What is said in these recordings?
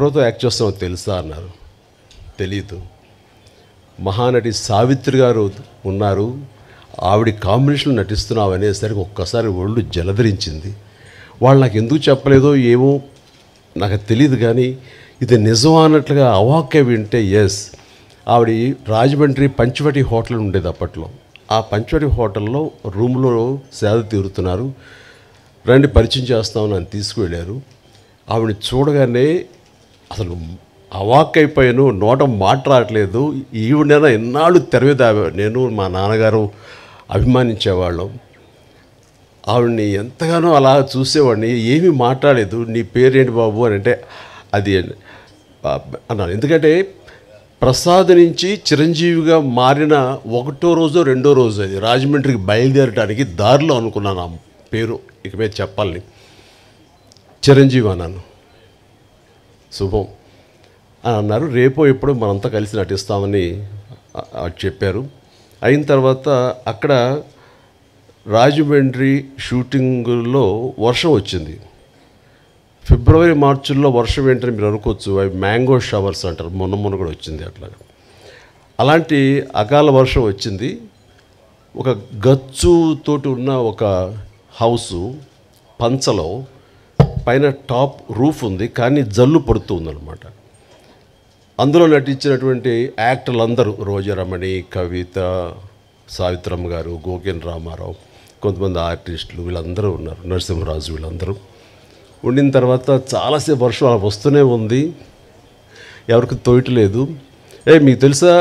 ఎవరితో యాక్ట్ చేస్తామో తెలుసా అన్నారు. తెలీదు. మహానటి సావిత్రి గారు ఉన్నారు, ఆవిడ కాంబినేషన్లో నటిస్తున్నావు అనేసరికి ఒక్కసారి ఒళ్ళు జలధరించింది. వాళ్ళు నాకు ఎందుకు చెప్పలేదో ఏమో నాకు తెలియదు, కానీ ఇది నిజం అన్నట్లుగా అవాక్య వింటే ఎస్. ఆవిడ రాజమండ్రి పంచవటి హోటల్ ఉండేది అప్పట్లో. ఆ పంచవటి హోటల్లో రూమ్లో సేద తీరుతున్నారు. రండి పరిచయం చేస్తామని నన్ను తీసుకువెళ్ళారు. ఆవిడని చూడగానే అసలు అవాక్కైపోయాను, నోట మాట రావట్లేదు. ఈవిడైనా ఎన్నాళ్ళు తెర మీద నేను మా నాన్నగారు అభిమానించేవాళ్ళం. ఆవిడని ఎంతగానో అలా చూసేవాడిని. ఏమీ మాట్లాడలేదు. నీ పేరేంటి బాబు అని అంటే అది అన్నాను. ఎందుకంటే ప్రసాద్ నుంచి చిరంజీవిగా మారిన ఒకటో రోజో రెండో రోజు అది రాజమండ్రికి బయలుదేరడానికి దారిలో అనుకున్నాను ఆ పేరు ఇక మీద చెప్పాలని. చిరంజీవి అన్నాను. శుభం అని అన్నారు. రేపో ఎప్పుడో మనంతా కలిసి నటిస్తామని చెప్పారు. అయిన తర్వాత అక్కడ రాజమండ్రి షూటింగుల్లో వర్షం వచ్చింది. ఫిబ్రవరి మార్చిల్లో వర్షం ఏంటని మీరు అనుకోవచ్చు. అవి మ్యాంగో షవర్స్ అంటారు. మొన్న కూడా వచ్చింది అట్లాగా. అలాంటి అకాల వర్షం వచ్చింది. ఒక గచ్చుతోటి ఉన్న ఒక హౌసు పంచలో పైన టాప్ రూఫ్ ఉంది, కానీ జల్లు పడుతూ ఉందన్నమాట. అందులో నటించినటువంటి యాక్టర్లు అందరూ రోజారమణి, కవిత, సావిత్రమ్మ గారు, గోకెన్ రామారావు, కొంతమంది ఆర్టిస్టులు వీళ్ళందరూ ఉన్నారు, నరసింహరాజు వీళ్ళందరూ ఉండిన తర్వాత చాలాసేపు వర్షం అలా వస్తూనే ఉంది. ఎవరికి తోయట్లేదు. మీకు తెలుసా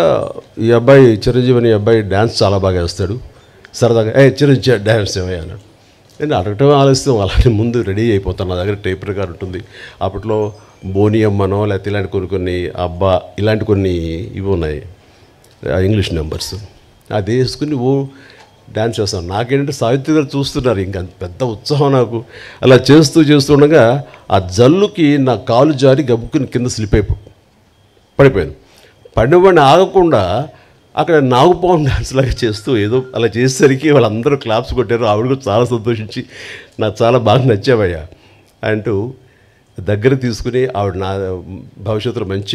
ఈ అబ్బాయి చిరంజీవి అనే అబ్బాయి డ్యాన్స్ చాలా బాగా వేస్తాడు, సరదాగా చిరంజీవి డ్యాన్స్ ఏమయ్యా అన్నాడు. నేను అడగటం ఆలస్యం, అలాగే ముందు రెడీ అయిపోతాను. నా దగ్గర టేప్ రికార్డ్ ఉంటుంది. అప్పట్లో బోనియమ్మనో లేకపోతే ఇలాంటి కొన్ని అబ్బా ఇలాంటి కొన్ని ఇవి ఉన్నాయి ఇంగ్లీష్ నెంబర్స్. అది వేసుకుని డ్యాన్స్ చేస్తాను. నాకేంటంటే సావిత్రి గారు చూస్తున్నారు, ఇంకా పెద్ద ఉత్సాహం నాకు. అలా చేస్తుండగా ఆ జల్లుకి నా కాలు జారి గబుక్కుని కింద స్లిప్ పడిపోయాను. పడినవాడిని ఆగకుండా అక్కడ నాగుపాము డాన్స్ లాగా చేస్తూ ఏదో అలా చేసేసరికి వాళ్ళందరూ క్లాప్స్ కొట్టారు. ఆవిడ కూడా చాలా సంతోషించి నాకు చాలా బాగా నచ్చావయ్యా అంటూ దగ్గర తీసుకుని ఆవిడ నా భవిష్యత్తులో మంచి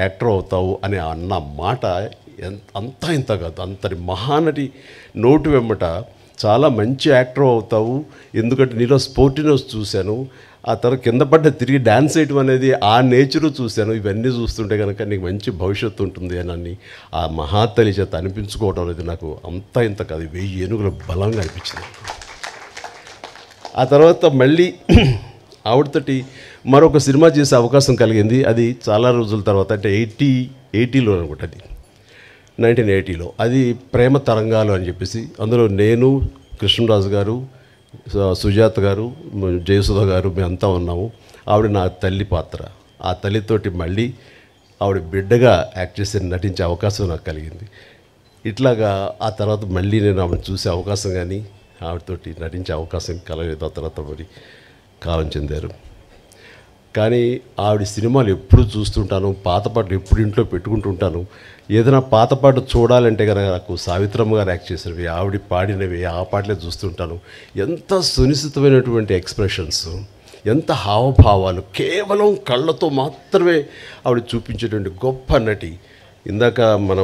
యాక్టర్ అవుతావు అని అన్న మాట అంతా ఇంత కాదు. అంతటి మహానటి నోటు వెమ్మట చాలా మంచి యాక్టర్ అవుతావు, ఎందుకంటే నీలో స్పోర్టినెస్ చూశాను, ఆ తర్వాత కింద పడ్డ తిరిగి డ్యాన్స్ వేయటం అనేది ఆ నేచరు చూశాను, ఇవన్నీ చూస్తుంటే కనుక నీకు మంచి భవిష్యత్తు ఉంటుంది అని ఆ మహాతల్లి చేత అనిపించుకోవడం అనేది నాకు అంతా ఇంత కాదు, 1000 ఏనుగుల బలంగా అనిపించింది. ఆ తర్వాత మళ్ళీ ఆవిడతోటి మరొక సినిమా చేసే అవకాశం కలిగింది. అది చాలా రోజుల తర్వాత, అంటే 80లో అనుకుంటా, అది 1980లో. అది ప్రేమ తరంగాలు అని చెప్పేసి, అందులో నేను, కృష్ణరాజు గారు, సుజాత గారు, జయసుధ గారు మేమంతా ఉన్నాము. ఆవిడ నా తల్లి పాత్ర. ఆ తల్లితోటి మళ్ళీ ఆవిడ బిడ్డగా యాక్ట్ చేసి నటించే అవకాశం నాకు కలిగింది. ఇట్లాగా ఆ తర్వాత మళ్ళీ నేను ఆవిడని చూసే అవకాశం కానీ ఆవిడతోటి నటించే అవకాశం కలగలేదు. ఆ తర్వాత మరి కాలం చెందారు. కానీ ఆవిడ సినిమాలు ఎప్పుడు చూస్తుంటాను, పాత పాటలు ఎప్పుడు ఇంట్లో పెట్టుకుంటుంటాను. ఏదైనా పాత పాట చూడాలంటే కనుక నాకు సావిత్రమ్మ గారు యాక్ట్ చేసినవి, ఆవిడ పాడినవి ఆ పాటలే చూస్తుంటాను. ఎంత సునిశ్చితమైనటువంటి ఎక్స్ప్రెషన్స్, ఎంత హావభావాలు, కేవలం కళ్ళతో మాత్రమే ఆవిడ చూపించేటువంటి గొప్ప నటి. ఇందాక మన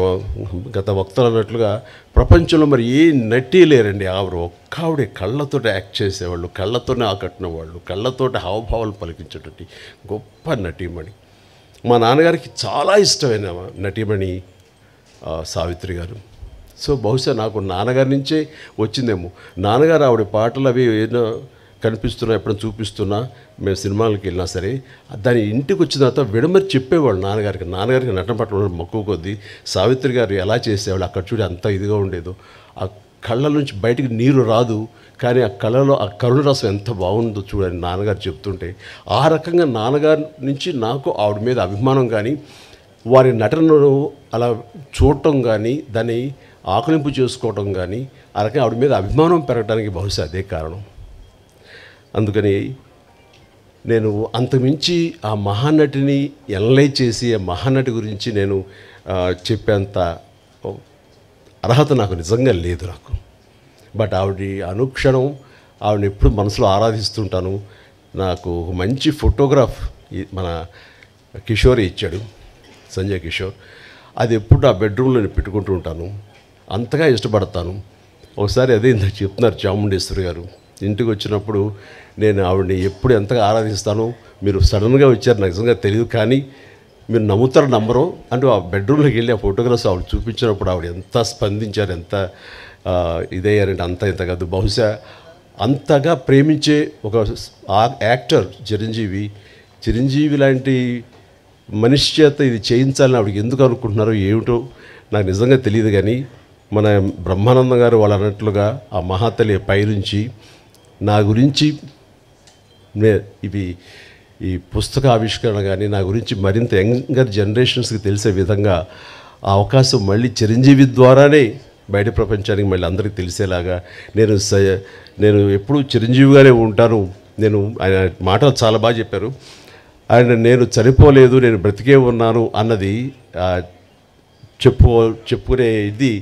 గత వక్తలు అన్నట్లుగా ప్రపంచంలో మరి ఏ నటి లేరండి. ఆవిడే కళ్ళతోటి యాక్ట్ చేసేవాళ్ళు, కళ్ళతోనే ఆకట్టిన వాళ్ళు, కళ్ళతోటి హావభావాలు పలికించేటువంటి గొప్ప నటీమణి. మా నాన్నగారికి చాలా ఇష్టమైన నటీమణి సావిత్రి గారు. సో బహుశా నాకు నాన్నగారి నుంచే వచ్చిందేమో. నాన్నగారు ఆవిడ పాటలు అవి ఏదో కనిపిస్తున్నా, ఎప్పుడైనా చూపిస్తున్నా, మేము సినిమాలకు వెళ్ళినా సరే దాని ఇంటికి వచ్చిన తర్వాత విడమరి చెప్పేవాళ్ళు నాన్నగారికి నటన పట్ల మక్కువ కొద్దీ. సావిత్రి గారు ఎలా చేసేవాళ్ళు, అక్కడ చూడి అంత ఇదిగా ఉండేదో, ఆ కళ్ళ నుంచి బయటికి నీరు రాదు, కానీ ఆ కళ్ళలో ఆ కరుణరసం ఎంత బాగుందో చూడని నాన్నగారు చెప్తుంటే, ఆ రకంగా నాన్నగారి నుంచి నాకు ఆవిడ మీద అభిమానం కానీ, వారి నటనను అలా చూడటం కానీ, దాన్ని ఆకలింపు చేసుకోవటం కానీ, ఆ రకంగా ఆవిడ మీద అభిమానం పెరగడానికి బహుశా అదే కారణం. అందుకని నేను అంతమించి ఆ మహానటిని ఎనలైజ్ చేసి ఆ మహానటి గురించి నేను చెప్పేంత అర్హత నాకు నిజంగా లేదు నాకు. బట్ ఆవిడ అనుక్షణం ఆవిడని ఎప్పుడు మనసులో ఆరాధిస్తుంటాను. నాకు ఒక మంచి ఫోటోగ్రాఫ్ మన కిషోర్ ఇచ్చాడు, సంజయ్ కిషోర్. అది ఎప్పుడు నా బెడ్రూమ్లో నేను పెట్టుకుంటూ ఉంటాను, అంతగా ఇష్టపడతాను. ఒకసారి అదే ఇంత చెప్తున్నారు చాముండేశ్వరి గారు, ఇంటికి వచ్చినప్పుడు నేను ఆవిడని ఎప్పుడు ఎంతగా ఆరాధిస్తానో, మీరు సడన్గా వచ్చారు నాకు నిజంగా తెలియదు, కానీ మీరు నమ్ముతారు నమ్మరు అంటూ ఆ బెడ్రూమ్లోకి వెళ్ళి ఆ ఫోటోగ్రాఫ్స్ ఆవిడ చూపించినప్పుడు ఆవిడ ఎంత స్పందించారు, ఎంత ఇదయ్యారంటే అంత ఇంత కాదు. బహుశా అంతగా ప్రేమించే ఒక యాక్టర్ చిరంజీవి లాంటి మనిషి చేత ఇది చేయించాలని ఆవిడకి ఎందుకు అనుకుంటున్నారో ఏమిటో నాకు నిజంగా తెలియదు. కానీ మన బ్రహ్మానందం గారు వాళ్ళు అన్నట్లుగా ఆ మహాతల్లి పైనుంచి నా గురించి ఈ పుస్తక ఆవిష్కరణ కానీ నా గురించి మరింత యంగర్ జనరేషన్స్కి తెలిసే విధంగా ఆ అవకాశం మళ్ళీ చిరంజీవి ద్వారానే బయట ప్రపంచానికి మళ్ళీ అందరికీ తెలిసేలాగా నేను ఎప్పుడూ చిరంజీవిగానే ఉంటాను. ఆయన మాటలు చాలా బాగా చెప్పారు. నేను చనిపోలేదు, నేను బ్రతికే ఉన్నాను అన్నది చెప్పుకునే ఇది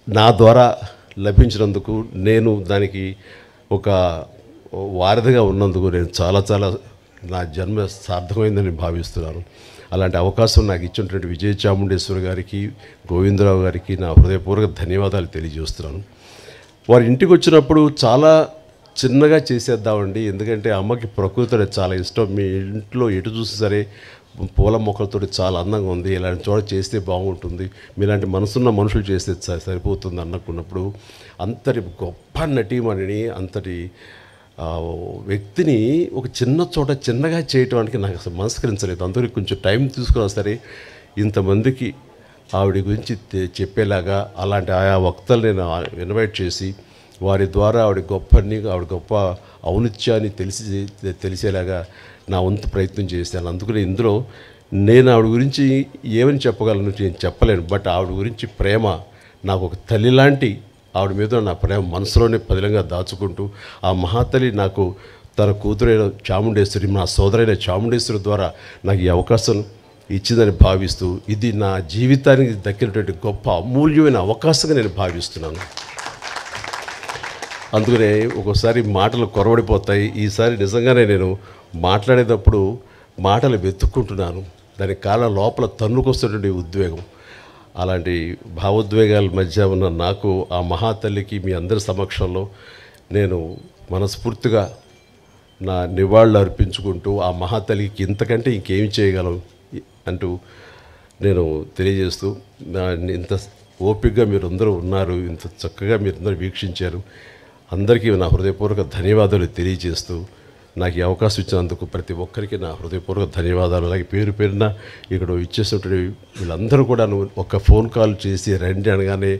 నా ద్వారా లభించినందుకు, నేను దానికి ఒక వారధిగా ఉన్నందుకు నేను చాలా నా జన్మ సార్థకమైందని భావిస్తున్నాను. అలాంటి అవకాశం నాకు ఇచ్చినటువంటి విజయ చాముండేశ్వరి గారికి, గోవిందరావు గారికి నా హృదయపూర్వక ధన్యవాదాలు తెలియజేస్తున్నాను. వారి ఇంటికి వచ్చినప్పుడు చాలా చిన్నగా చేసేద్దామండి, ఎందుకంటే అమ్మకి ప్రకృతితో చాలా ఇష్టం. మీ ఇంట్లో ఎటు చూసి సరే పూల మొక్కలతో చాలా అందంగా ఉంది, ఇలాంటి చోట చేస్తే బాగుంటుంది, మీలాంటి మనసున్న మనుషులు చేస్తే సరిపోతుంది అనుకున్నప్పుడు అంతటి గొప్ప నటీమణిని, అంతటి వ్యక్తిని ఒక చిన్న చోట చిన్నగా చేయటానికి నాకు అసలు మనస్కరించలేదు. అందరికీ కొంచెం టైం తీసుకున్నా సరే ఇంతమందికి ఆవిడ గురించి చెప్పేలాగా అలాంటి ఆయా వక్తలు నేను ఇన్వైట్ చేసి వారి ద్వారా ఆవిడ గొప్ప ఔన్నత్యాన్ని తెలిసేలాగా నా వంతు ప్రయత్నం చేశాను. అందుకని ఇందులో నేను ఆవిడ గురించి ఏమని చెప్పగలను నేను చెప్పలేను. బట్ ఆవిడ గురించి ప్రేమ నాకు ఒక తల్లి లాంటి ఆవిడ మీద నా ప్రేమ మనసులోనే పదిలంగా దాచుకుంటూ ఆ మహాతల్లి నాకు తన కూతురైన చాముండేశ్వరి, నా సోదరైన చాముండేశ్వరి ద్వారా నాకు ఈ అవకాశం ఇచ్చిందని భావిస్తూ ఇది నా జీవితానికి దక్కినటువంటి గొప్ప అమూల్యమైన అవకాశంగా నేను భావిస్తున్నాను. అందుకనే ఒక్కోసారి మాటలు కొరవడిపోతాయి. ఈసారి నిజంగానే నేను మాట్లాడేటప్పుడు మాటలు వెతుక్కుంటున్నాను, దానికి కాలం లోపల తన్నుకొస్తున్నటువంటి ఉద్వేగం. అలాంటి భావోద్వేగాల మధ్య ఉన్న నాకు ఆ మహాతల్లికి మీ అందరి సమక్షంలో నేను మనస్ఫూర్తిగా నా నివాళులు అర్పించుకుంటూ ఆ మహాతల్లికి ఇంతకంటే ఇంకేమి చేయగలం అంటూ నేను తెలియజేస్తూ, ఇంత ఓపికగా మీరందరూ ఉన్నారు, ఇంత చక్కగా మీరందరూ వీక్షించారు, అందరికీ నా హృదయపూర్వక ధన్యవాదాలు తెలియజేస్తూ నాకు ఈ అవకాశం ఇచ్చినందుకు ప్రతి ఒక్కరికి నా హృదయపూర్వక ధన్యవాదాలు. అలాగే పేరున ఇక్కడ ఇచ్చేసినటువంటి వీళ్ళందరూ కూడా ఒక ఫోన్ కాల్ చేసి రండి అనగానే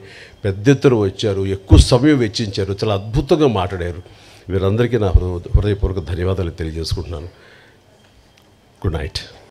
పెద్ద ఎత్తున వచ్చారు, ఎక్కువ సమయం వెచ్చించారు, చాలా అద్భుతంగా మాట్లాడారు. వీరందరికీ నా హృదయపూర్వక ధన్యవాదాలు తెలియజేసుకుంటున్నాను. Good night.